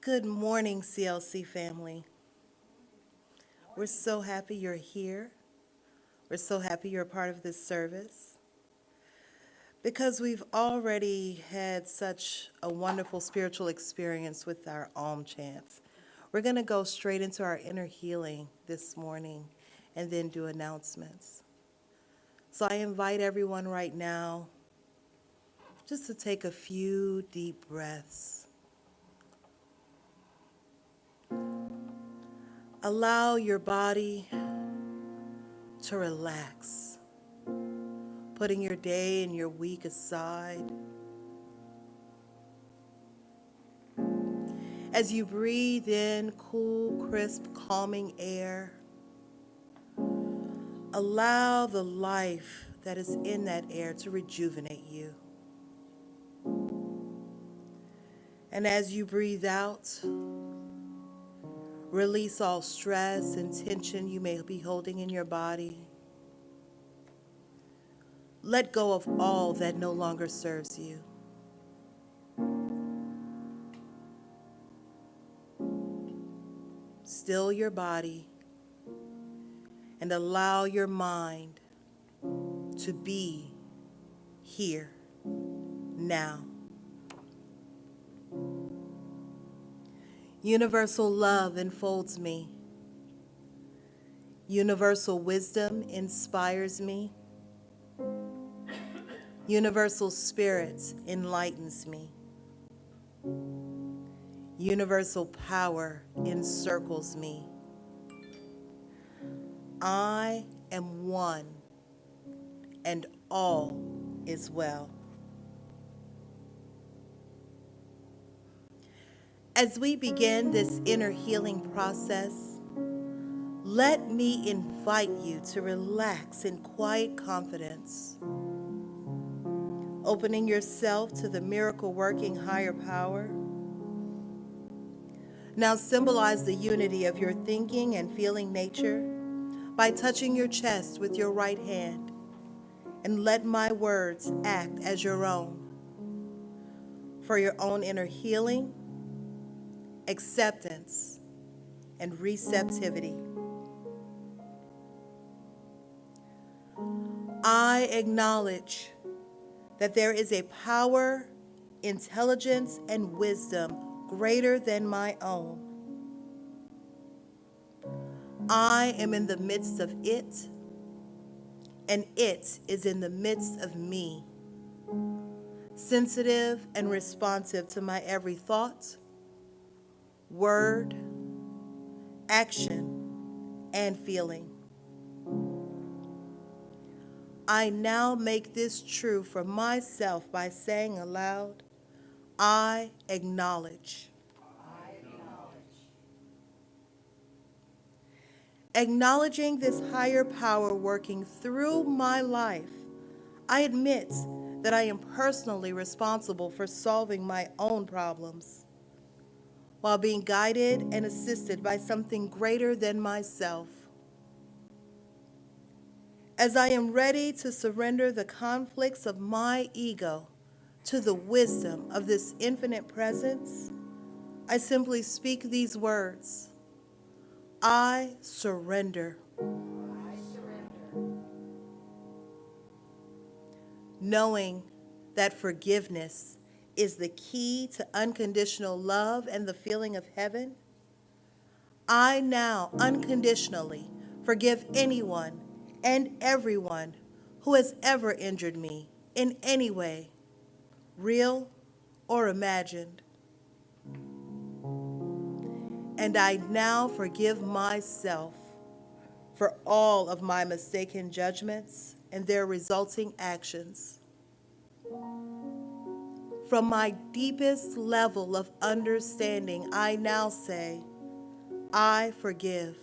Good morning, CLC family. We're so happy you're here. We're so happy you're a part of this service because we've already had such a wonderful spiritual experience with our Om chants. We're going to go straight into our inner healing this morning and then do announcements. So I invite everyone right now just to take a few deep breaths. Allow your body to relax, putting your day and your week aside. As you breathe in cool, crisp, calming air, allow the life that is in that air to rejuvenate you. And as you breathe out, release all stress and tension you may be holding in your body. Let go of all that no longer serves you. Still your body and allow your mind to be here now. Universal love enfolds me. Universal wisdom inspires me. Universal spirit enlightens me. Universal power encircles me. I am one, and all is well. As we begin this inner healing process, let me invite you to relax in quiet confidence, opening yourself to the miracle-working higher power. Now symbolize the unity of your thinking and feeling nature by touching your chest with your right hand, and let my words act as your own for your own inner healing, acceptance, and receptivity. I acknowledge that there is a power, intelligence, and wisdom greater than my own. I am in the midst of it, and it is in the midst of me, sensitive and responsive to my every thought, word, action, and feeling. I now make this true for myself by saying aloud, I acknowledge. Acknowledging this higher power working through my life, I admit that I am personally responsible for solving my own problems, while being guided and assisted by something greater than myself. As I am ready to surrender the conflicts of my ego to the wisdom of this infinite presence, I simply speak these words: I surrender. Knowing that forgiveness is the key to unconditional love and the feeling of heaven, I now unconditionally forgive anyone and everyone who has ever injured me in any way, real or imagined. And I now forgive myself for all of my mistaken judgments and their resulting actions. From my deepest level of understanding, I now say, I forgive.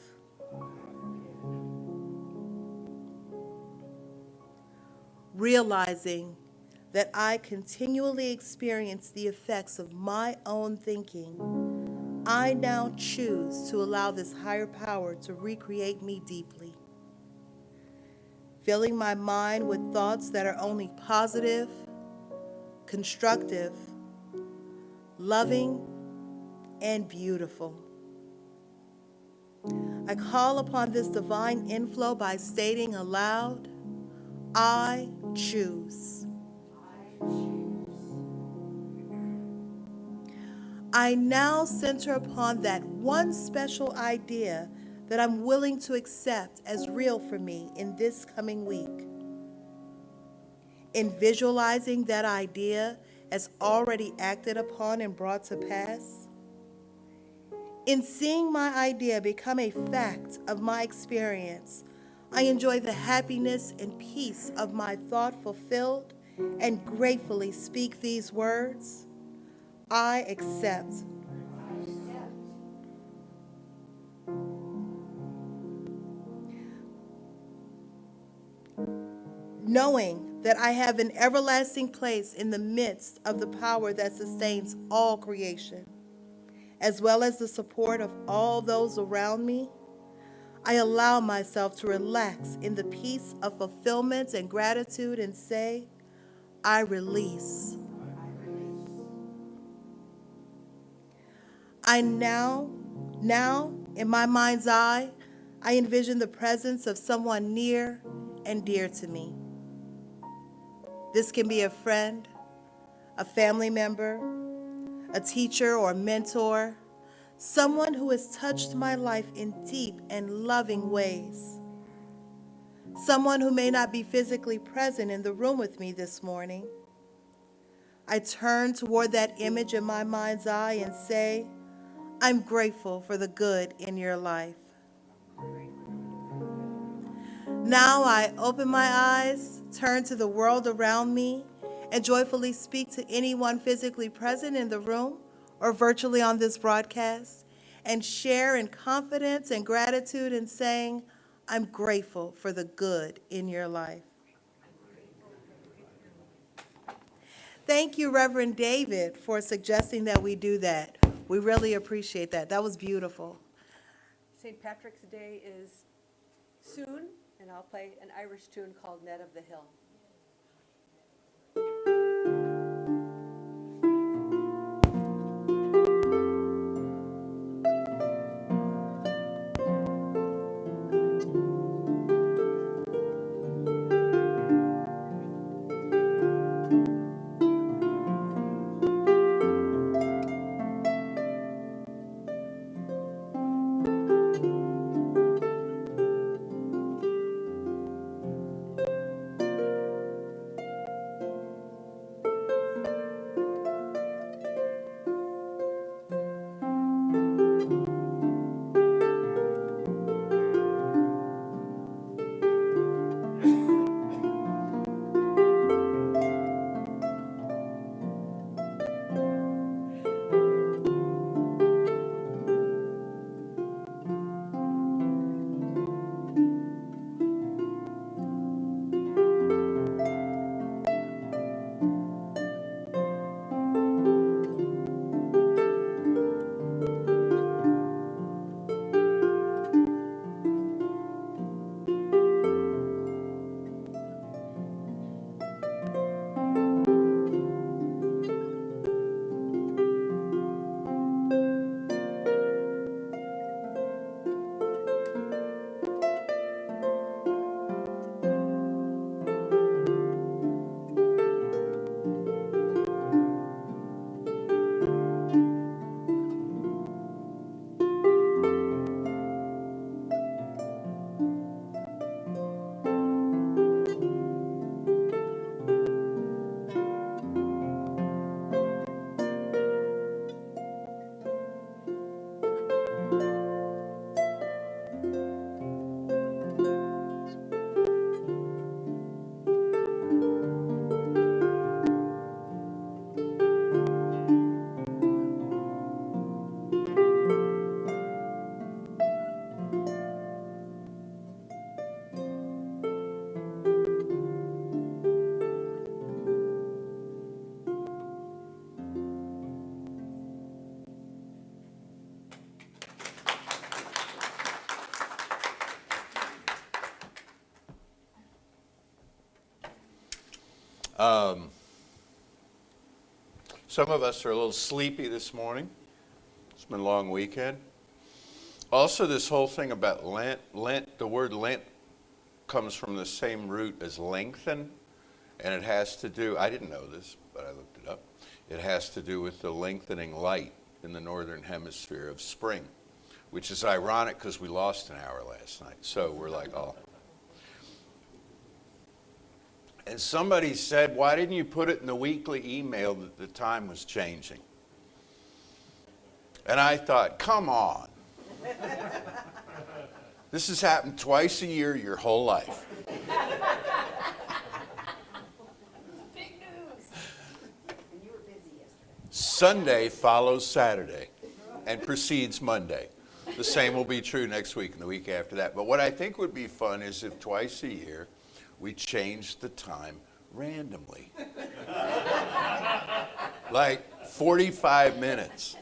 Realizing that I continually experience the effects of my own thinking, I now choose to allow this higher power to recreate me deeply, filling my mind with thoughts that are only positive, constructive, loving, and beautiful. I call upon this divine inflow by stating aloud, I choose. I now center upon that one special idea that I'm willing to accept as real for me in this coming week. In visualizing that idea as already acted upon and brought to pass, in seeing my idea become a fact of my experience, I enjoy the happiness and peace of my thought fulfilled and gratefully speak these words. I accept. Knowing that I have an everlasting place in the midst of the power that sustains all creation, as well as the support of all those around me, I allow myself to relax in the peace of fulfillment and gratitude and say, I release. I now, in my mind's eye, I envision the presence of someone near and dear to me. This can be a friend, a family member, a teacher or mentor, someone who has touched my life in deep and loving ways. Someone who may not be physically present in the room with me this morning. I turn toward that image in my mind's eye and say, I'm grateful for the good in your life. Now I open my eyes, turn to the world around me, and joyfully speak to anyone physically present in the room or virtually on this broadcast, and share in confidence and gratitude in saying, I'm grateful for the good in your life. Thank you, Reverend David, for suggesting that we do that. We really appreciate that. That was beautiful. St. Patrick's Day is soon, and I'll play an Irish tune called Net of the Hill. Some of us are a little sleepy this morning. It's been a long weekend. Also, this whole thing about Lent, the word Lent comes from the same root as lengthen, and it has to do, I didn't know this, but I looked it up. It has to do with the lengthening light in the northern hemisphere of spring, which is ironic because we lost an hour last night. So we're like, oh. And somebody said, why didn't you put it in the weekly email that the time was changing? And I thought, come on. This has happened twice a year your whole life. Big news. And you were busy yesterday. Sunday follows Saturday and precedes Monday. The same will be true next week and the week after that. But what I think would be fun is if twice a year we change the time randomly. Like 45 minutes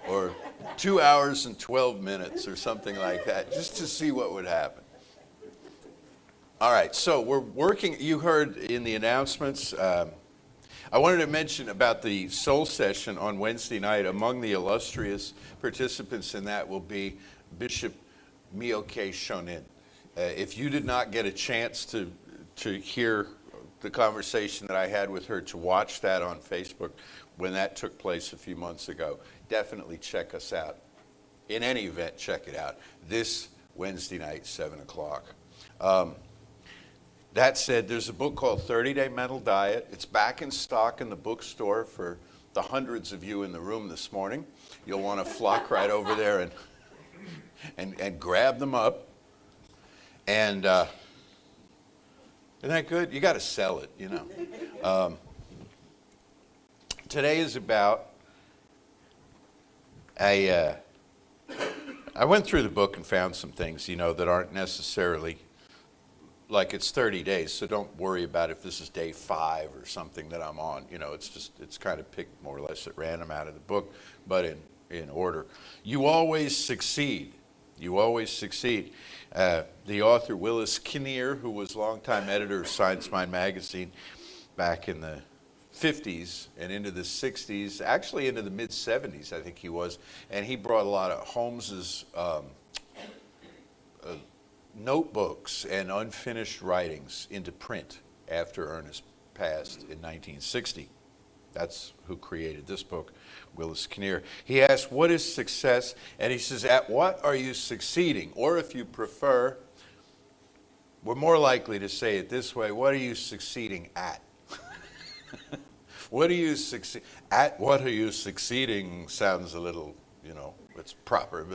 or 2 hours and 12 minutes or something like that, just to see what would happen. All right, so we're working, you heard in the announcements, I wanted to mention about the soul session on Wednesday night. Among the illustrious participants in that will be Bishop Mioke Shonin. If you did not get a chance to hear the conversation that I had with her, to watch that on Facebook when that took place a few months ago, definitely check us out. In any event, check it out. This Wednesday night, 7 o'clock. That said, there's a book called 30-Day Mental Diet. It's back in stock in the bookstore for the hundreds of you in the room this morning. You'll want to flock right over there and grab them up. And isn't that good? You got to sell it, you know. Today is about I went through the book and found some things, you know, that aren't necessarily like it's 30 days, so don't worry about if this is day 5 or something that I'm on. You know, it's kind of picked more or less at random out of the book, but in order. You always succeed. You always succeed. The author, WIllis Kinnear, who was longtime editor of Science Mind magazine back in the 50s and into the 60s, actually into the mid-70s, I think he was, and he brought a lot of Holmes's notebooks and unfinished writings into print after Ernest passed in 1960. That's who created this book, WIllis Kinnear. He asked, what is success? And he says, at what are you succeeding? Or if you prefer, we're more likely to say it this way, what are you succeeding at? What do you succeed at? What are you succeeding sounds a little, you know, it's proper,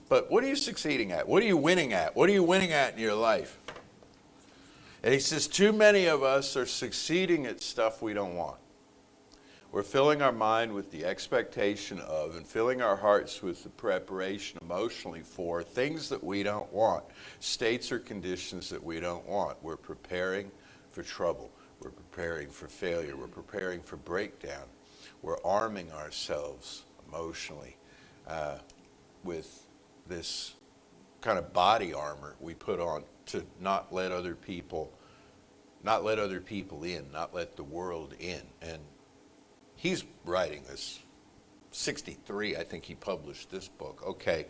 but what are you succeeding at? What are you winning at? What are you winning at in your life? And he says, too many of us are succeeding at stuff we don't want. We're filling our mind with the expectation of and filling our hearts with the preparation emotionally for things that we don't want, states or conditions that we don't want. We're preparing for trouble. We're preparing for failure. We're preparing for breakdown. We're arming ourselves emotionally with this kind of body armor we put on to not let other people in, not let the world in. And he's writing this, 63, I think he published this book. Okay,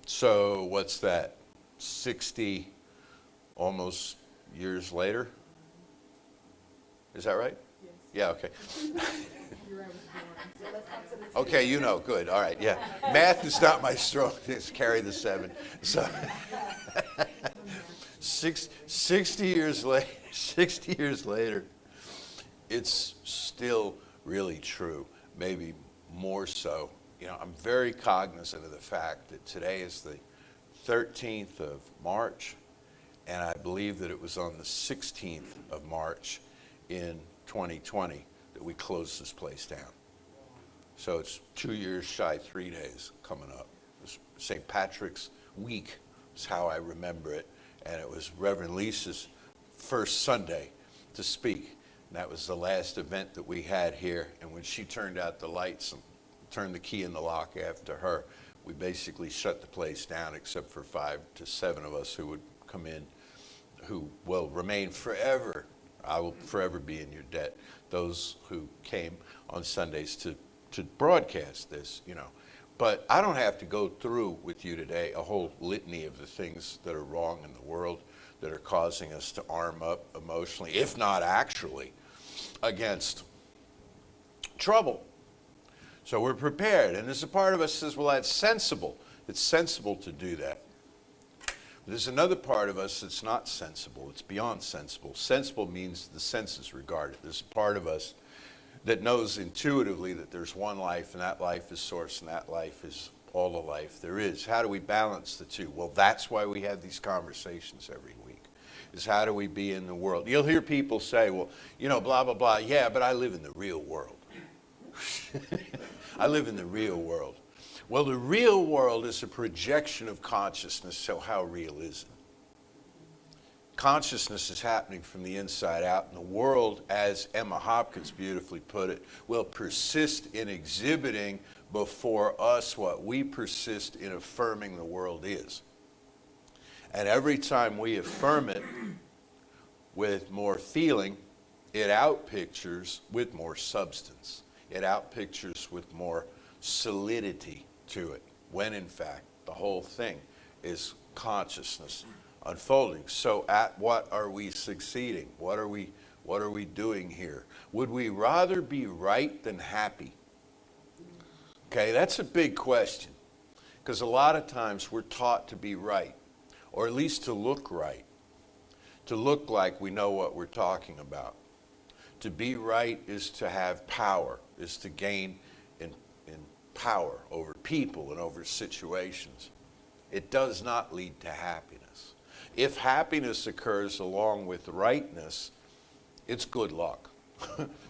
so what's that, 60 almost years later? Is that right? Yes. Yeah, okay. Year I was born. Okay, you know, good, all right, yeah. Math is not my strong, just carry the 7. So, 60 years later, it's still really true, maybe more so. You know, I'm very cognizant of the fact that today is the 13th of March, and I believe that it was on the 16th of March in 2020 that we closed this place down. So it's 2 years shy, 3 days coming up. St. Patrick's Week is how I remember it, and it was Reverend Lisa's first Sunday to speak. And that was the last event that we had here, and when she turned out the lights and turned the key in the lock after her, we basically shut the place down except for 5 to 7 of us who would come in, who will remain forever. I will forever be in your debt. Those who came on Sundays to broadcast this, you know. But I don't have to go through with you today a whole litany of the things that are wrong in the world that are causing us to arm up emotionally, if not actually, against trouble. So we're prepared. And there's a part of us that says, well, that's sensible. It's sensible to do that. There's another part of us that's not sensible. It's beyond sensible. Sensible means the senses regard it. There's a part of us that knows intuitively that there's one life, and that life is source, and that life is all the life there is. How do we balance the two? Well, that's why we have these conversations every week, is how do we be in the world? You'll hear people say, well, you know, blah, blah, blah. Yeah, but I live in the real world. I live in the real world. Well, the real world is a projection of consciousness, so how real is it? Consciousness is happening from the inside out, and the world, as Emma Hopkins beautifully put it, will persist in exhibiting before us what we persist in affirming the world is. And every time we affirm it with more feeling, it outpictures with more substance. It outpictures with more solidity to it, when in fact the whole thing is consciousness unfolding. So at what are we succeeding? What are we doing here? Would we rather be right than happy? Okay, that's a big question, because a lot of times we're taught to be right, or at least to look right, to look like we know what we're talking about. To be right is to have power, is to gain in power over people and over situations. It does not lead to happiness. If happiness occurs along with rightness, it's good luck.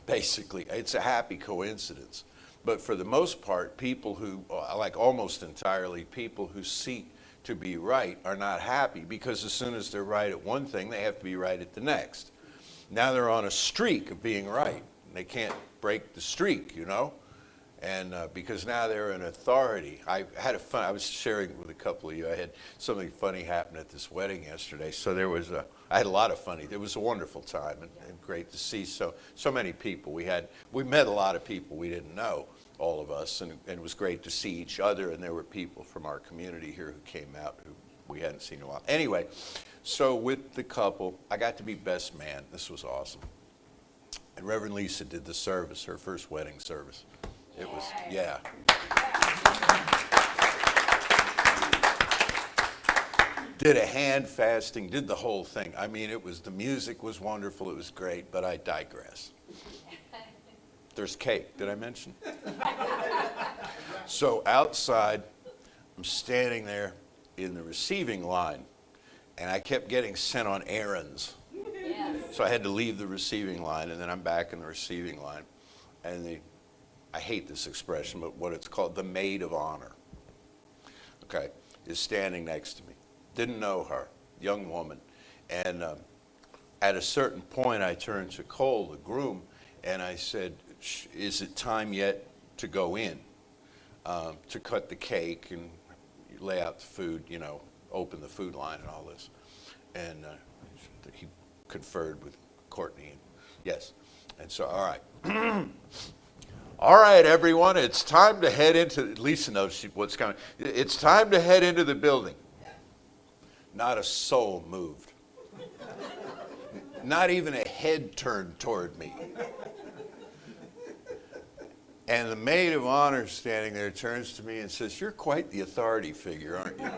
Basically, it's a happy coincidence. But for the most part, people who, like almost entirely, people who seek to be right are not happy, because as soon as they're right at one thing, they have to be right at the next. Now they're on a streak of being right, and they can't break the streak, you know? And because now they're an authority. I was sharing with a couple of you, I had something funny happen at this wedding yesterday. So I had a lot of funny. It was a wonderful time and great to see so many people. We met a lot of people we didn't know, all of us, and it was great to see each other. And there were people from our community here who came out who we hadn't seen in a while. Anyway, so with the couple, I got to be best man. This was awesome. And Reverend Lisa did the service, her first wedding service. It was, yeah. Did a hand fasting, did the whole thing. I mean, the music was wonderful, it was great, but I digress. There's cake, did I mention? So outside, I'm standing there in the receiving line, and I kept getting sent on errands. Yes. So I had to leave the receiving line, and then I'm back in the receiving line. And I hate this expression, but what it's called, the maid of honor, okay, is standing next to me. Didn't know her, young woman. And at a certain point, I turned to Cole, the groom, and I said, is it time yet to go in, to cut the cake and lay out the food, you know, open the food line and all this? And he conferred with Courtney. And yes. And so, all right. All right, everyone, it's time to head into, Lisa knows what's coming. It's time to head into the building. Not a soul moved. Not even a head turned toward me. And the maid of honor standing there turns to me and says, "You're quite the authority figure, aren't you?"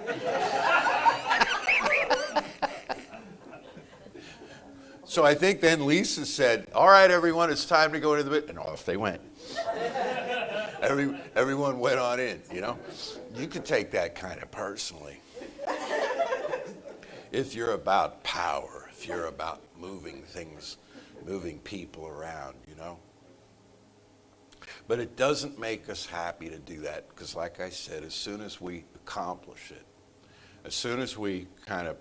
So I think then Lisa said, "All right, everyone, it's time to go into the building." And off they went. Everyone went on in, you know. You can take that kind of personally. If you're about power, if you're about moving things, moving people around, you know. But it doesn't make us happy to do that, because like I said, as soon as we accomplish it, as soon as we kind of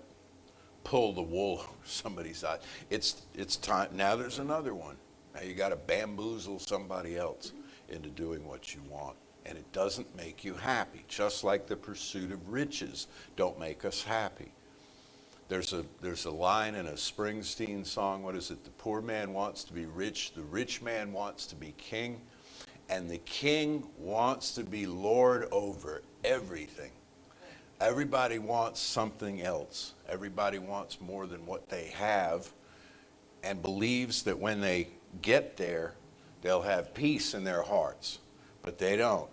pull the wool over somebody's eyes, it's time. Now there's another one. Now you got to bamboozle somebody else into doing what you want. And it doesn't make you happy, just like the pursuit of riches don't make us happy. There's a line in a Springsteen song, what is it? The poor man wants to be rich, the rich man wants to be king. And the king wants to be lord over everything. Everybody wants something else. Everybody wants more than what they have, and believes that when they get there, they'll have peace in their hearts. But they don't.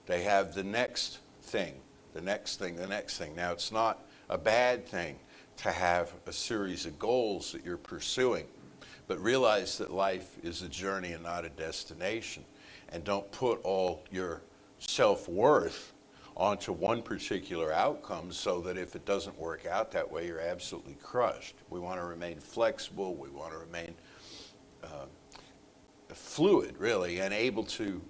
They have the next thing, the next thing, the next thing. Now, it's not a bad thing to have a series of goals that you're pursuing, but realize that life is a journey and not a destination. And don't put all your self-worth onto one particular outcome, so that if it doesn't work out that way, you're absolutely crushed. We want to remain flexible. We want to remain fluid, really, and able to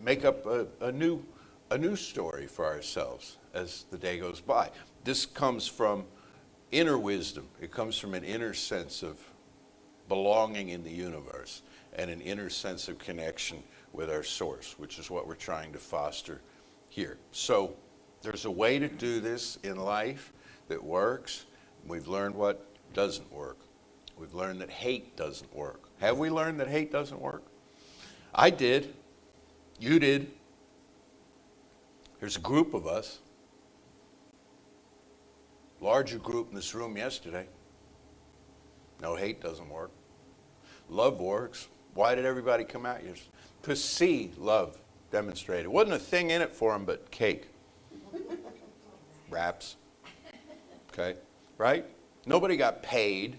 make up a new story for ourselves as the day goes by. This comes from inner wisdom. It comes from an inner sense of belonging in the universe and an inner sense of connection with our source, which is what we're trying to foster here. So there's a way to do this in life that works. We've learned what doesn't work. We've learned that hate doesn't work. Have we learned that hate doesn't work? I did. You did. There's a group of us. Larger group in this room yesterday. No, hate doesn't work. Love works. Why did everybody come out yesterday? To see love demonstrated. Wasn't a thing in it for them but cake. Wraps. Okay? Right? Nobody got paid.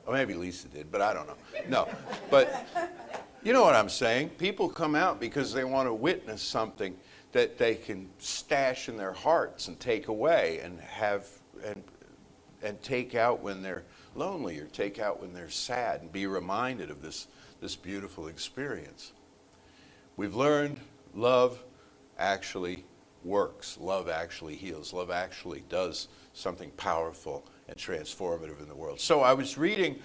Or maybe Lisa did, but I don't know. No. But you know what I'm saying. People come out because they want to witness something that they can stash in their hearts and take away and have and take out when they're lonely, or take out when they're sad, and be reminded of this beautiful experience. We've learned love actually works. Love actually heals. Love actually does something powerful and transformative in the world. So I was reading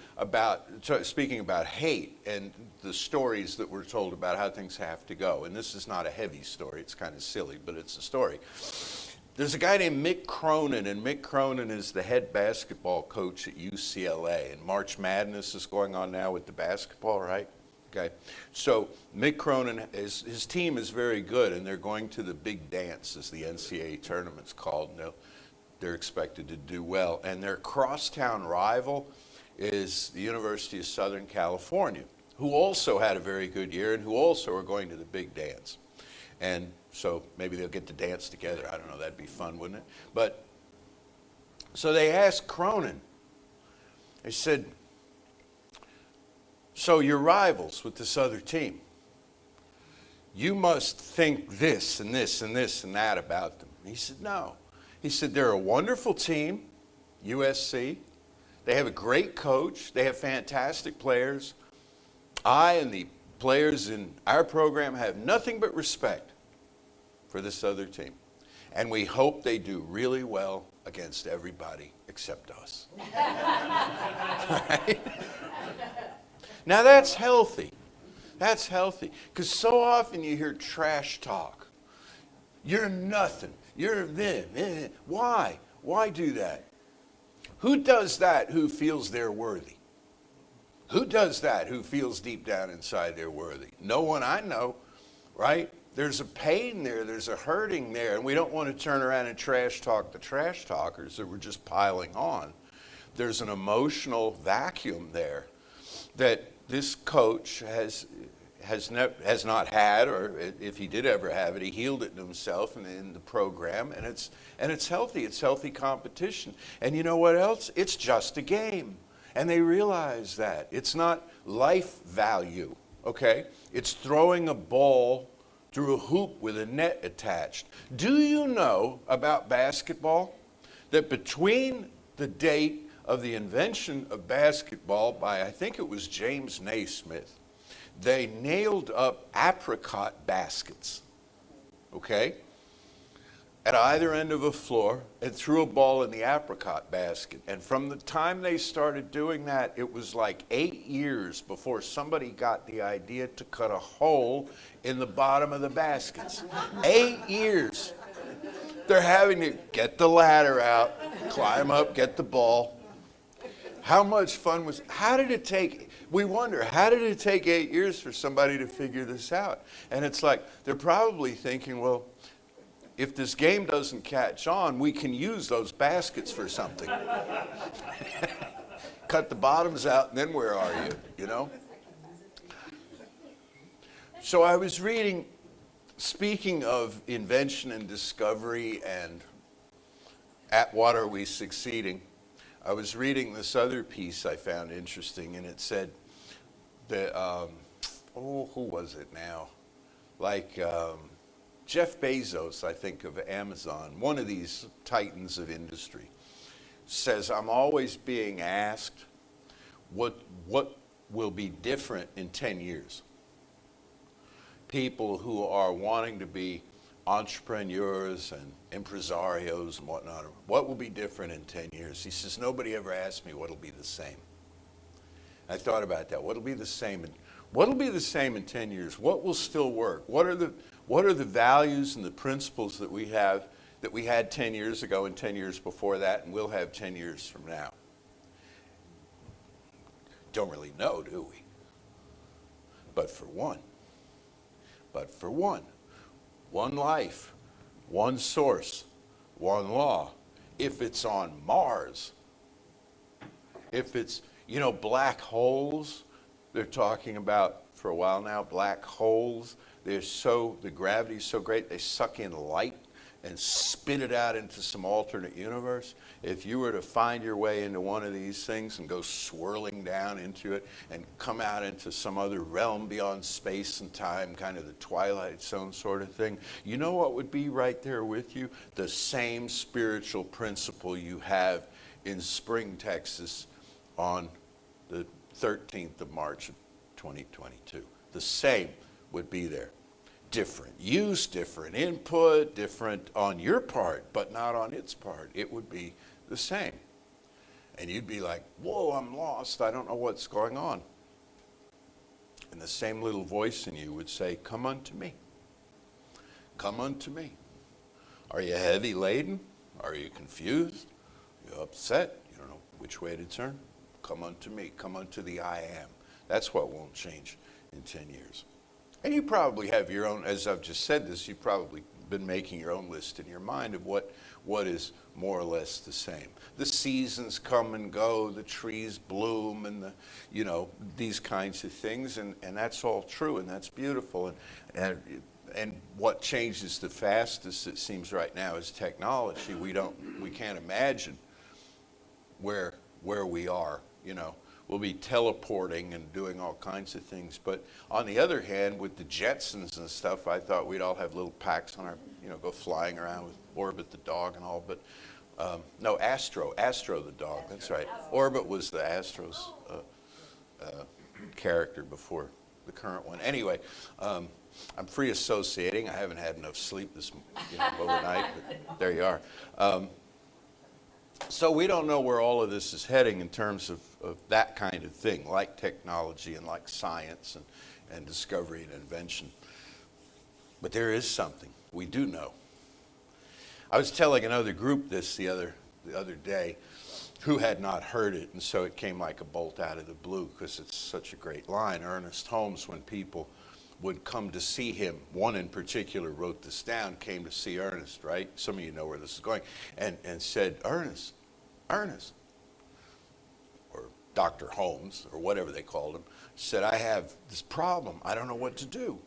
speaking about hate and the stories that we're told about how things have to go. And this is not a heavy story. It's kind of silly, but it's a story. There's a guy named Mick Cronin, and Mick Cronin is the head basketball coach at UCLA. And March Madness is going on now with the basketball, right? Okay. So Mick Cronin, his team is very good, and they're going to the big dance, as the NCAA tournament's called. And they're expected to do well. And their crosstown rival is the University of Southern California, who also had a very good year and who also are going to the big dance. And so maybe they'll get to dance together. I don't know, that'd be fun, wouldn't it? But so they asked Cronin, they said, so you're rivals with this other team. You must think this and this and this and that about them. And he said, no. He said, they're a wonderful team, USC. They have a great coach. They have fantastic players. I and the players in our program have nothing but respect for this other team. And we hope they do really well against everybody except us. Right? Now that's healthy. That's healthy. Because so often you hear trash talk. You're nothing. You're this. Why? Why do that? Who does that who feels they're worthy? Who does that who feels deep down inside they're worthy? No one I know, right? There's a pain there. There's a hurting there. And we don't want to turn around and trash talk the trash talkers that we're just piling on. There's an emotional vacuum there that this coach has not had, or if he did ever have it, he healed it himself in the program, and it's healthy. It's healthy competition. And you know what else? It's just a game. And they realize that. It's not life value, okay? It's throwing a ball through a hoop with a net attached. Do you know about basketball that between the date of the invention of basketball by, I think it was James Naismith, they nailed up apricot baskets, okay, at either end of a floor and threw a ball in the apricot basket. And from the time they started doing that, it was like 8 years before somebody got the idea to cut a hole in the bottom of the baskets. 8 years. They're having to get the ladder out, climb up, get the ball. How much fun how did it take? We wonder, how did it take 8 years for somebody to figure this out? And it's like, they're probably thinking, well, if this game doesn't catch on, we can use those baskets for something. Cut the bottoms out, and then where are you, you know? So I was reading, speaking of invention and discovery and at what are we succeeding, I was reading this other piece I found interesting, and it said that, who was it now? Like Jeff Bezos, I think, of Amazon, one of these titans of industry, says, I'm always being asked what will be different in 10 years. People who are wanting to be entrepreneurs and impresarios and whatnot, what will be different in 10 years? He says, nobody ever asked me what will be the same. I thought about that. What will be the same? What will be the same in 10 years? What will still work? What are the values and the principles that we have, that we had 10 years ago and 10 years before that, and we'll have 10 years from now? Don't really know, do we? But for one, one life, one source, one law. If it's on Mars, if it's, black holes, they're talking about for a while now, black holes, the gravity's so great, they suck in light and spit it out into some alternate universe. If you were to find your way into one of these things and go swirling down into it and come out into some other realm beyond space and time, kind of the Twilight Zone sort of thing, you know what would be right there with you? The same spiritual principle you have in Spring, Texas on the 13th of March of 2022. The same would be there. Different use, different input, different on your part, but not on its part. It would be the same. And you'd be like, whoa, I'm lost. I don't know what's going on. And the same little voice in you would say, come unto me. Come unto me. Are you heavy laden? Are you confused? Are you upset? You don't know which way to turn? Come unto me. Come unto the I am. That's what won't change in 10 years. And you probably have your own, as I've just said this, you've probably been making your own list in your mind of what is more or less the same. The seasons come and go, the trees bloom, and these kinds of things, and that's all true, and that's beautiful. And what changes the fastest, it seems right now, is technology. We can't imagine where we are, We'll be teleporting and doing all kinds of things. But on the other hand, with the Jetsons and stuff, I thought we'd all have little packs on our, go flying around with Orbit the dog and all. But no, Astro the dog. That's right. Orbit was the Astro's character before the current one. Anyway, I'm free associating. I haven't had enough sleep this overnight, but there you are. So we don't know where all of this is heading in terms of that kind of thing, like technology and like science and discovery and invention. But there is something we do know. I was telling another group this the other day who had not heard it, and so it came like a bolt out of the blue because it's such a great line. Ernest Holmes, when people would come to see him, one in particular wrote this down, came to see Ernest, right? Some of you know where this is going, and said, Ernest, or Dr. Holmes, or whatever they called him, said, I have this problem. I don't know what to do.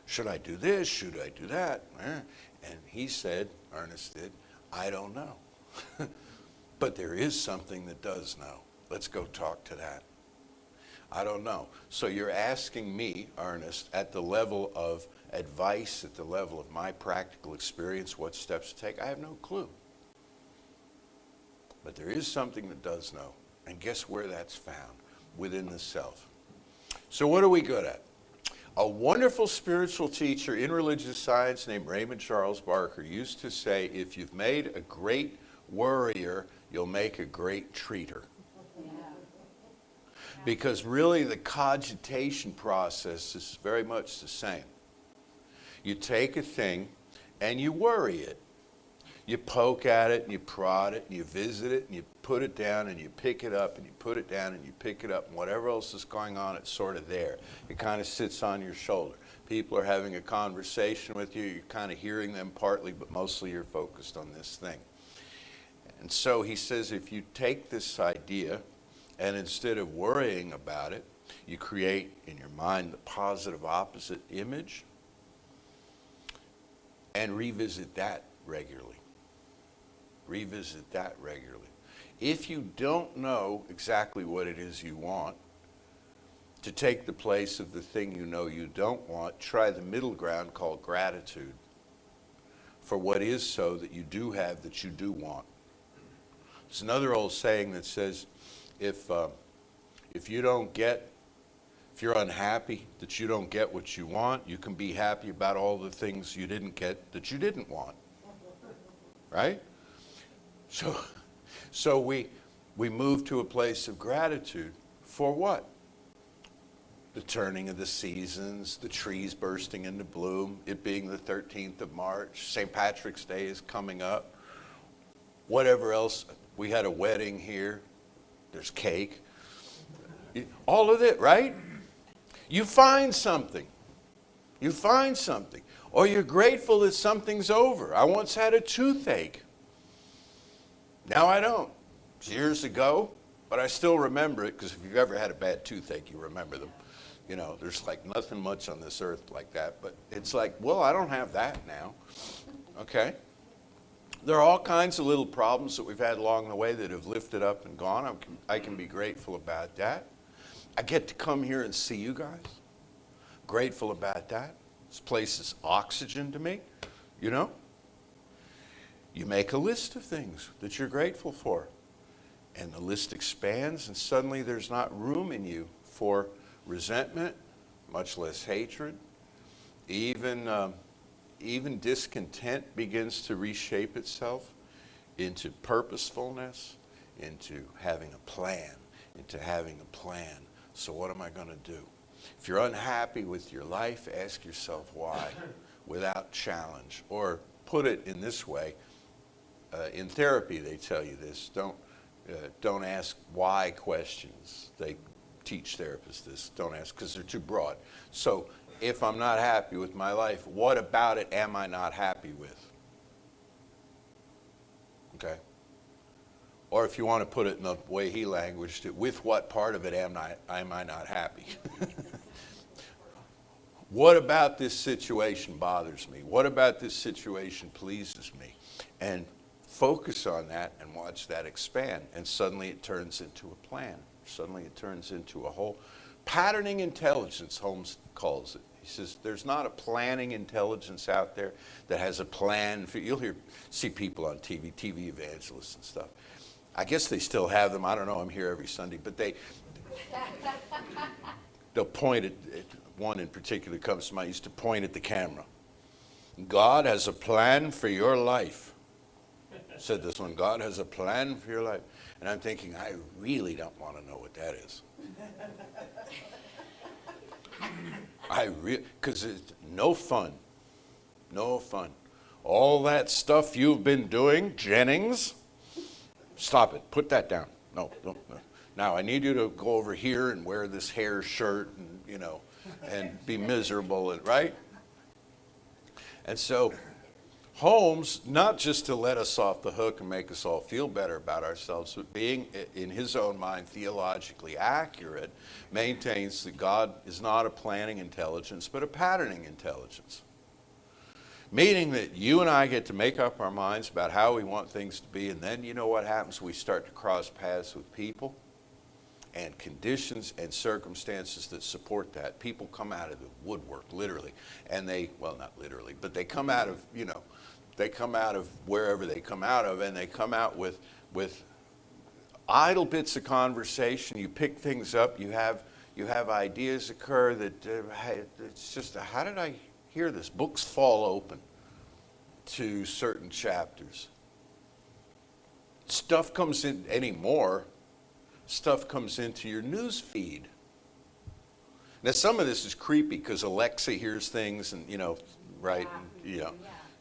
Should I do this? Should I do that? And he said, Ernest did, I don't know. But there is something that does know. Let's go talk to that. I don't know. So you're asking me, Ernest, at the level of advice, at the level of my practical experience, what steps to take? I have no clue. But there is something that does know. And guess where that's found? Within the self. So what are we good at? A wonderful spiritual teacher in religious science named Raymond Charles Barker used to say, if you've made a great worrier, you'll make a great treater. Because really the cogitation process is very much the same. You take a thing and you worry it. You poke at it and you prod it and you visit it and you put it down and you pick it up and you put it down and you pick it up, and whatever else is going on, it's sort of there. It kind of sits on your shoulder. People are having a conversation with you. You're kind of hearing them partly, but mostly you're focused on this thing. And so he says, if you take this idea and instead of worrying about it, you create in your mind the positive opposite image and revisit that regularly. Revisit that regularly. If you don't know exactly what it is you want to take the place of the thing you know you don't want, try the middle ground called gratitude for what is so that you do have that you do want. It's another old saying that says, if you're unhappy that you don't get what you want, you can be happy about all the things you didn't get that you didn't want. Right? So we move to a place of gratitude for what? The turning of the seasons, the trees bursting into bloom, it being the 13th of March, St. Patrick's Day is coming up, whatever else. We had a wedding here, there's cake, all of it, right? You find something. You find something. Or you're grateful that something's over. I once had a toothache. Now I don't. It's years ago, but I still remember it, because if you've ever had a bad toothache, you remember them. You know, there's like nothing much on this earth like that, but it's like, well, I don't have that now. Okay? There are all kinds of little problems that we've had along the way that have lifted up and gone. I can be grateful about that. I get to come here and see you guys. Grateful about that. This place is oxygen to me, you know? You make a list of things that you're grateful for, and the list expands, and suddenly there's not room in you for resentment, much less hatred. Even discontent begins to reshape itself into purposefulness, into having a plan, So what am I going to do? If you're unhappy with your life, ask yourself why, without challenge. Or put it in this way. In therapy, they tell you this. Don't ask why questions. They teach therapists this. Don't ask, because they're too broad. So if I'm not happy with my life, what about it am I not happy with? Okay? Or if you want to put it in the way he languaged it, with what part of it am I not happy? What about this situation bothers me? What about this situation pleases me? And focus on that and watch that expand. And suddenly it turns into a plan. Suddenly it turns into a whole patterning intelligence, Holmes calls it. He says there's not a planning intelligence out there that has a plan. You'll see people on TV evangelists and stuff. I guess they still have them. I don't know. I'm here every Sunday. But they'll point at, one in particular comes to mind, used to point at the camera. God has a plan for your life. Said this one, God has a plan for your life. And I'm thinking, I really don't want to know what that is. Because it's no fun. No fun. All that stuff you've been doing, Jennings, stop it. Put that down. No. Now, I need you to go over here and wear this hair shirt and, and be miserable, right? And so Holmes, not just to let us off the hook and make us all feel better about ourselves, but being, in his own mind, theologically accurate, maintains that God is not a planning intelligence, but a patterning intelligence. Meaning that you and I get to make up our minds about how we want things to be, and then you know what happens? We start to cross paths with people and conditions and circumstances that support that. People come out of the woodwork, literally, and not literally, but they come out of, they come out of wherever they come out of, and they come out with idle bits of conversation. You pick things up, you have ideas occur that, it's just, how did I hear this? Books fall open to certain chapters. Stuff comes in anymore. Stuff comes into your news feed. Now, some of this is creepy because Alexa hears things and, right? And,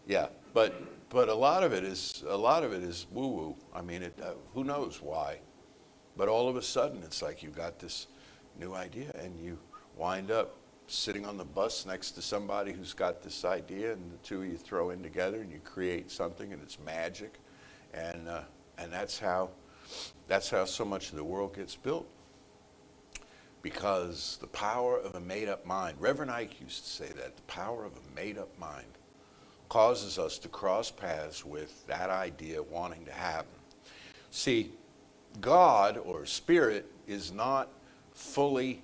yeah. But But a lot of it is woo-woo. I mean, who knows why? But all of a sudden, it's like you've got this new idea, and you wind up sitting on the bus next to somebody who's got this idea, and the two of you throw in together, and you create something, and it's magic, and that's how so much of the world gets built. Because the power of a made-up mind, Reverend Ike used to say that, the power of a made-up mind causes us to cross paths with that idea wanting to happen. See, God or Spirit is not fully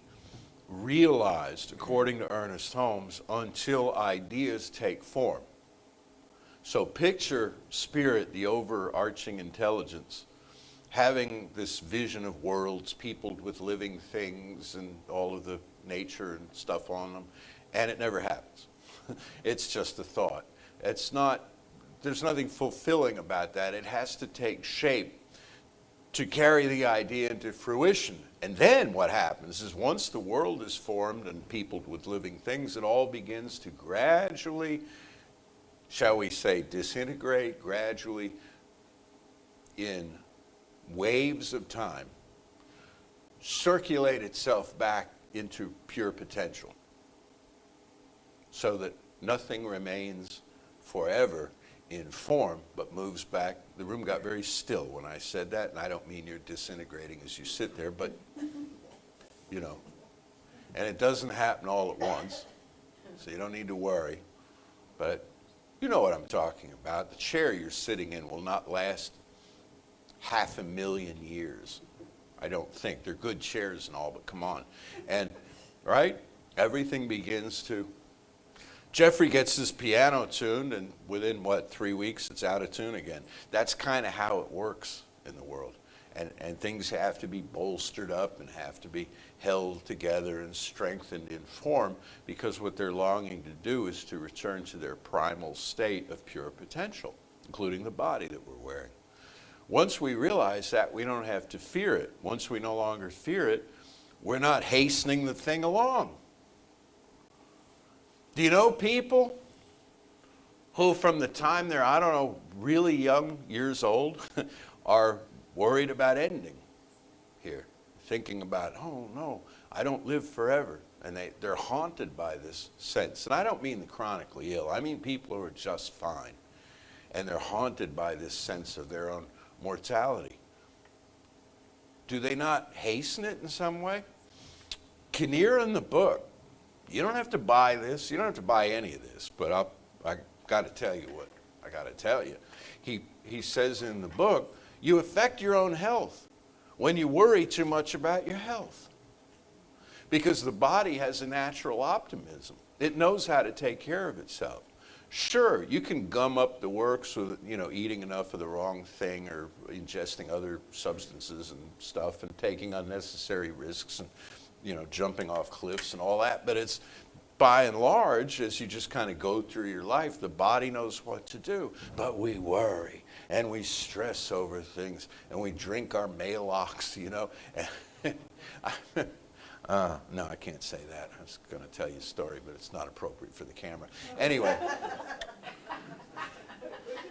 realized, according to Ernest Holmes, until ideas take form. So picture Spirit, the overarching intelligence, having this vision of worlds peopled with living things and all of the nature and stuff on them, and it never happens. It's just a thought. There's nothing fulfilling about that. It has to take shape to carry the idea into fruition. And then what happens is once the world is formed and peopled with living things, it all begins to gradually, shall we say, disintegrate gradually in waves of time, circulate itself back into pure potential so that nothing remains forever in form, but moves back. The room got very still when I said that, and I don't mean you're disintegrating as you sit there, but, and it doesn't happen all at once, so you don't need to worry, but you know what I'm talking about. The chair you're sitting in will not last 500,000 years. I don't think. They're good chairs and all, but come on. And, right? Everything begins to... Jeffrey gets his piano tuned, and within, 3 weeks, it's out of tune again. That's kind of how it works in the world. And things have to be bolstered up and have to be held together and strengthened in form, because what they're longing to do is to return to their primal state of pure potential, including the body that we're wearing. Once we realize that, we don't have to fear it. Once we no longer fear it, we're not hastening the thing along. Do you know people who from the time they're, really young, years old, are worried about ending here, thinking about, oh no, I don't live forever. And they're haunted by this sense. And I don't mean the chronically ill. I mean people who are just fine. And they're haunted by this sense of their own mortality. Do they not hasten it in some way? Kinnear in the book, you don't have to buy this, you don't have to buy any of this, but I got to tell you what I got to tell you. He says in the book, you affect your own health when you worry too much about your health. Because the body has a natural optimism. It knows how to take care of itself. Sure, you can gum up the works with, eating enough of the wrong thing or ingesting other substances and stuff and taking unnecessary risks and, jumping off cliffs and all that. But it's, by and large, as you just kind of go through your life, the body knows what to do. But we worry and we stress over things and we drink our Maalox, No, I can't say that. I was going to tell you a story, but it's not appropriate for the camera. Anyway.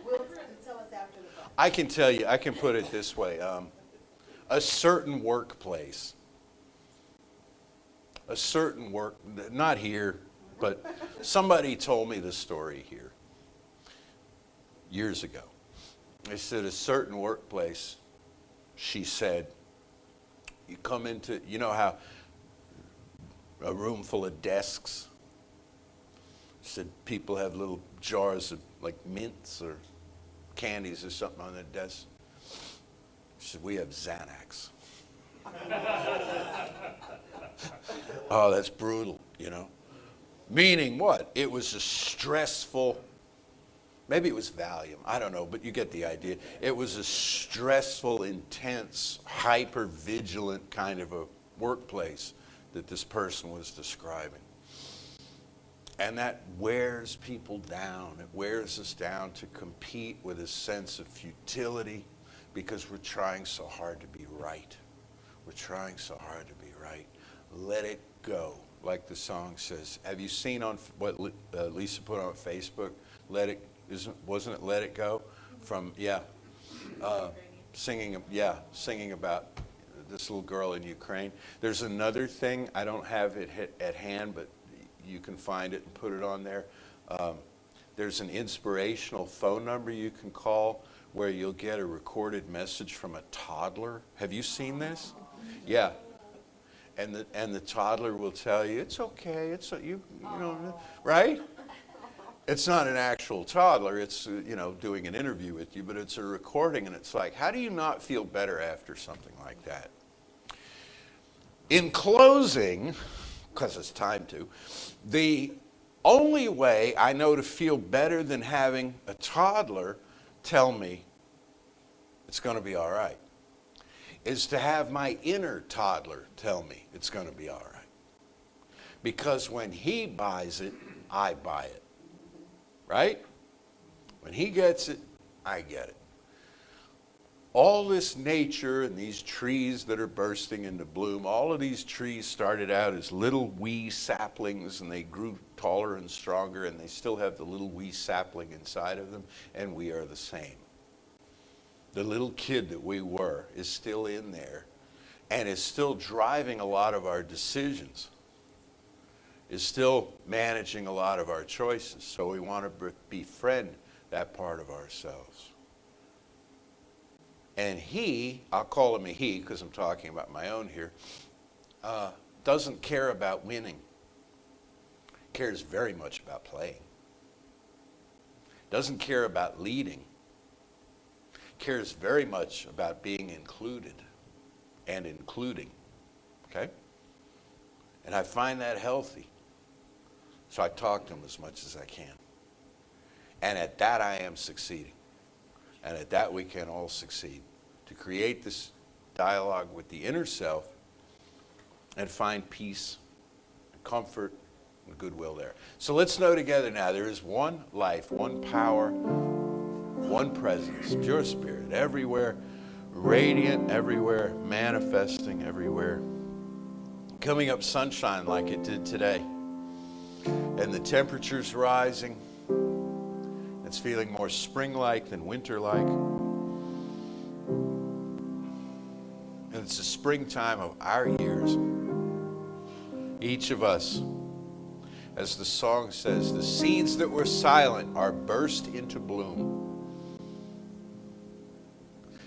Will tell us after the fact. I can tell you, I can put it this way. A certain workplace, not here, but somebody told me the story here years ago. They said a certain workplace, she said, you come into, how a room full of desks. Said people have little jars of like mints or candies or something on their desk. She said, we have Xanax. Oh, that's brutal, Meaning what? It was a stressful, maybe it was Valium, I don't know, but you get the idea. It was a stressful, intense, hyper-vigilant kind of a workplace that this person was describing. And that wears people down. It wears us down to compete with a sense of futility because we're trying so hard to be right. We're trying so hard to be right. Let it go, like the song says. Have you seen on what Lisa put on Facebook? Let wasn't it Let It Go? From, singing about this little girl in Ukraine. There's another thing, I don't have it at hand, but you can find it and put it on there. There's an inspirational phone number you can call where you'll get a recorded message from a toddler. Have you seen this? Yeah. And the toddler will tell you, it's okay, you know, right? It's not an actual toddler, it's, doing an interview with you, but it's a recording, and it's like, how do you not feel better after something like that? In closing, because it's time to, the only way I know to feel better than having a toddler tell me it's going to be all right is to have my inner toddler tell me it's going to be all right. Because when he buys it, I buy it. Right? When he gets it, I get it. All this nature and these trees that are bursting into bloom, all of these trees started out as little wee saplings, and they grew taller and stronger, and they still have the little wee sapling inside of them, and we are the same. The little kid that we were is still in there and is still driving a lot of our decisions, is still managing a lot of our choices. So we want to befriend that part of ourselves. And he, I'll call him a he because I'm talking about my own here, doesn't care about winning. Cares very much about playing. Doesn't care about leading. Cares very much about being included and including. Okay? And I find that healthy. So I talk to him as much as I can. And at that I am succeeding. And at that we can all succeed. To create this dialogue with the inner self and find peace, and comfort, and goodwill there. So let's know together now, there is one life, one power, one presence, pure spirit, everywhere, radiant everywhere, manifesting everywhere, coming up sunshine like it did today. And the temperature's rising. It's feeling more spring-like than winter-like. And it's the springtime of our years. Each of us, as the song says, the seeds that were silent are burst into bloom.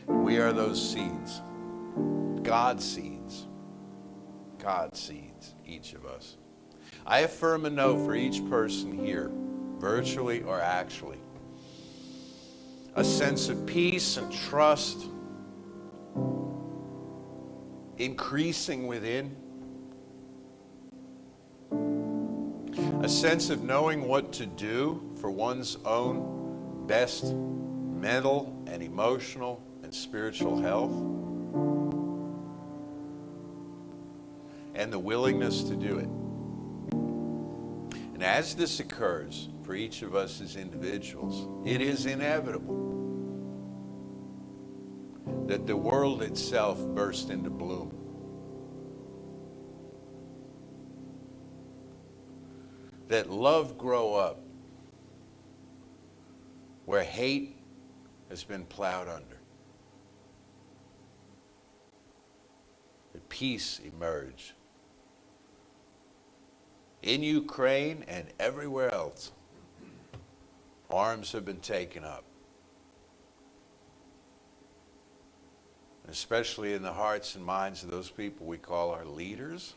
We are those seeds. God's seeds. God's seeds, each of us. I affirm and know for each person here, virtually or actually, a sense of peace and trust increasing within, a sense of knowing what to do for one's own best mental and emotional and spiritual health, and the willingness to do it. And as this occurs for each of us as individuals, it is inevitable that the world itself burst into bloom. That love grow up where hate has been plowed under. That peace emerge in Ukraine and everywhere else. Arms have been taken up. Especially in the hearts and minds of those people we call our leaders,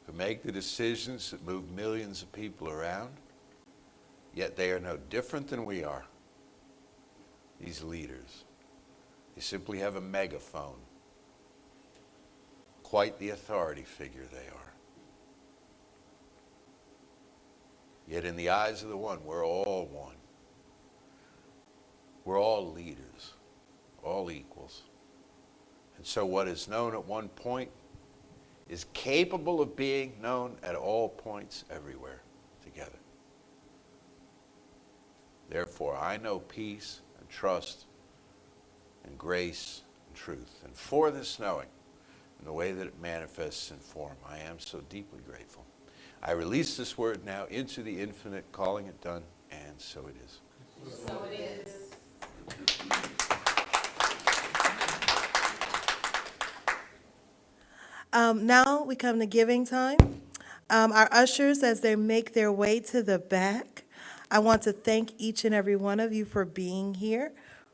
who make the decisions that move millions of people around, yet they are no different than we are. These leaders, they simply have a megaphone. Quite the authority figure they are. Yet in the eyes of the one, we're all one. We're all leaders, all equals. And so what is known at one point is capable of being known at all points everywhere together. Therefore, I know peace and trust and grace and truth. And for this knowing, and the way that it manifests in form, I am so deeply grateful. I release this word now into the infinite, calling it done. And so it is. Now we come to giving time. Our ushers, as they make their way to the back, I want to thank each and every one of you for being here,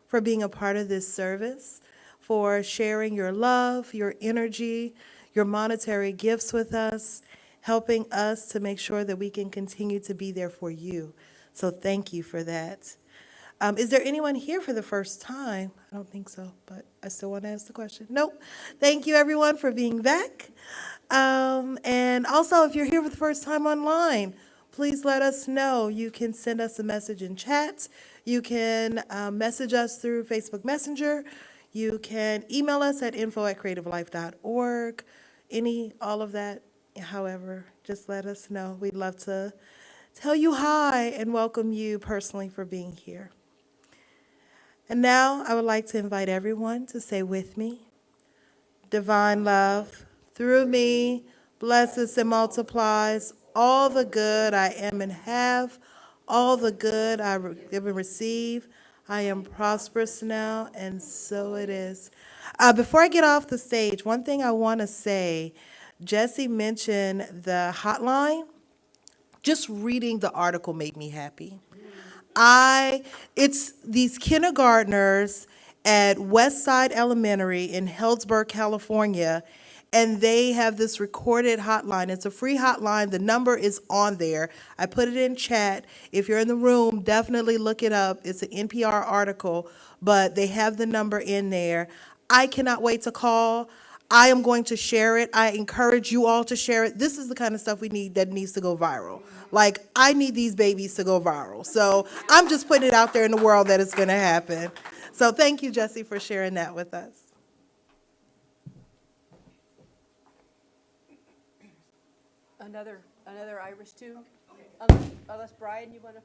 for being a part of this service, for sharing your love, your energy, your monetary gifts with us, helping us to make sure that we can continue to be there for you. So thank you for that. Is there anyone here for the first time? I don't think so, but I still want to ask the question. Nope. Thank you, everyone, for being back. And also, if you're here for the first time online, please let us know. You can send us a message in chat. You can message us through Facebook Messenger. You can email us at info@creativelife.org. All of that, however, just let us know. We'd love to tell you hi and welcome you personally for being here. And now I would like to invite everyone to say with me, divine love through me blesses and multiplies all the good I am and have, all the good I give and receive. I am prosperous now, and so it is. Before I get off the stage, one thing I want to say, Jesse mentioned the hotline. Just reading the article made me happy. It's these kindergartners at Westside Elementary in Healdsburg, California, and they have this recorded hotline. It's a free hotline. The number is on there. I put it in chat. If you're in the room, definitely look it up. It's an NPR article, but they have the number in there. I cannot wait to call. I am going to share it. I encourage you all to share it. This is the kind of stuff we need that needs to go viral. Like, I need these babies to go viral. So I'm just putting it out there in the world that it's going to happen. So thank you, Jesse, for sharing that with us. Another Irish tune? Unless Brian, you want to?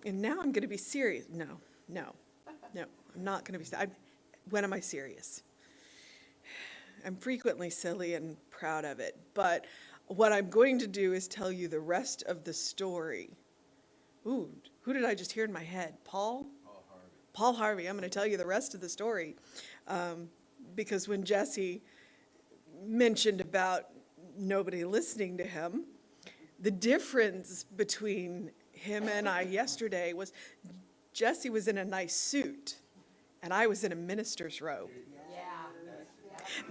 And now I'm going to be serious. No, I'm not going to be. When am I serious? I'm frequently silly and proud of it. But what I'm going to do is tell you the rest of the story. Ooh, who did I just hear in my head? Paul? Paul Harvey. I'm going to tell you the rest of the story. Because when Jesse mentioned about nobody listening to him, the difference between him and I yesterday was Jesse was in a nice suit and I was in a minister's robe.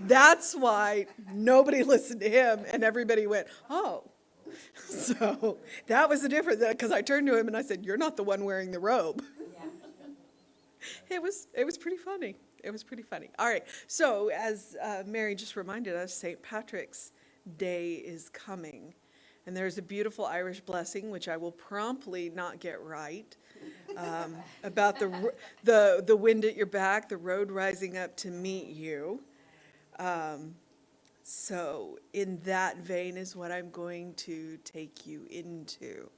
That's why nobody listened to him and everybody went, oh. So that was the difference, because I turned to him and I said, you're not the one wearing the robe. It was pretty funny. It was pretty funny. All right. So as Mary just reminded us, St. Patrick's Day is coming. And there's a beautiful Irish blessing, which I will promptly not get right, about the wind at your back, the road rising up to meet you. So in that vein is what I'm going to take you into.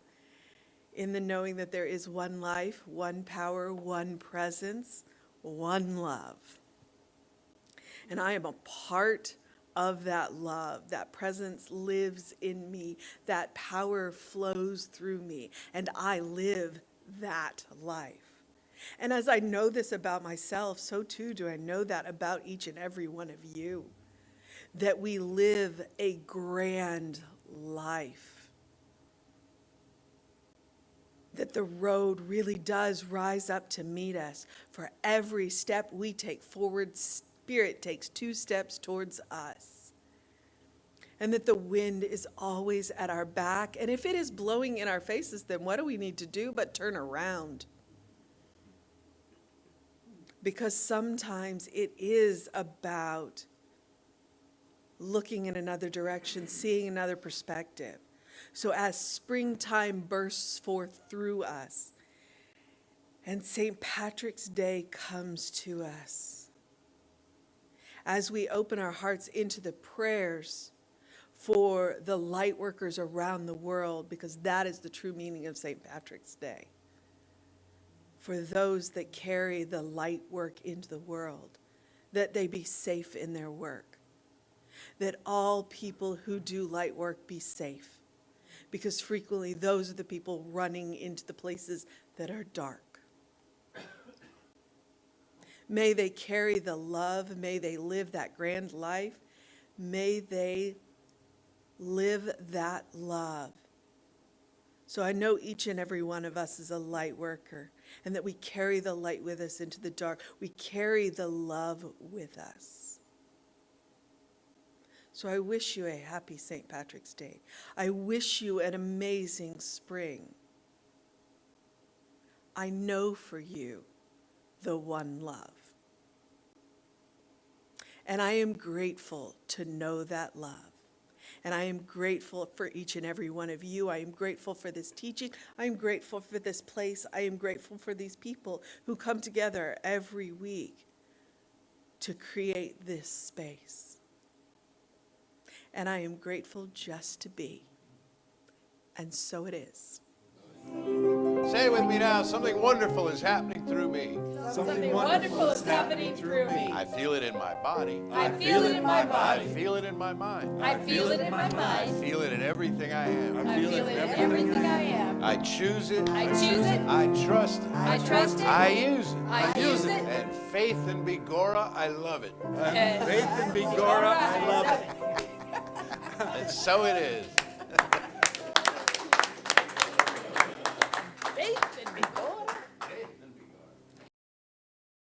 In the knowing that there is one life, one power, one presence, one love. And I am a part of that love. That presence lives in me. That power flows through me. And I live that life. And as I know this about myself, so too do I know that about each and every one of you. That we live a grand life. That the road really does rise up to meet us. For every step we take forward, Spirit takes 2 steps towards us. And that the wind is always at our back. And if it is blowing in our faces, then what do we need to do but turn around? Because sometimes it is about looking in another direction, seeing another perspective. So as springtime bursts forth through us, and St. Patrick's Day comes to us, as we open our hearts into the prayers for the light workers around the world, because that is the true meaning of St. Patrick's Day, for those that carry the light work into the world, that they be safe in their work, that all people who do light work be safe. Because frequently those are the people running into the places that are dark. May they carry the love. May they live that grand life. May they live that love. So I know each and every one of us is a light worker, and that we carry the light with us into the dark. We carry the love with us. So I wish you a happy St. Patrick's Day. I wish you an amazing spring. I know for you the one love. And I am grateful to know that love. And I am grateful for each and every one of you. I am grateful for this teaching. I am grateful for this place. I am grateful for these people who come together every week to create this space. And I am grateful just to be. And so it is. Say it with me now. Something wonderful is happening through me. Something wonderful is happening through me. I feel it in my body. I feel it in my I body. feel it in my mind. I feel it in my I mind. feel it in everything I am. I feel it in everything I am. I choose it. I choose it. I trust it. I trust it. I use it. I use it. And faith in Bigora, I love it. And Faith in Bigora, I love it. And so it is.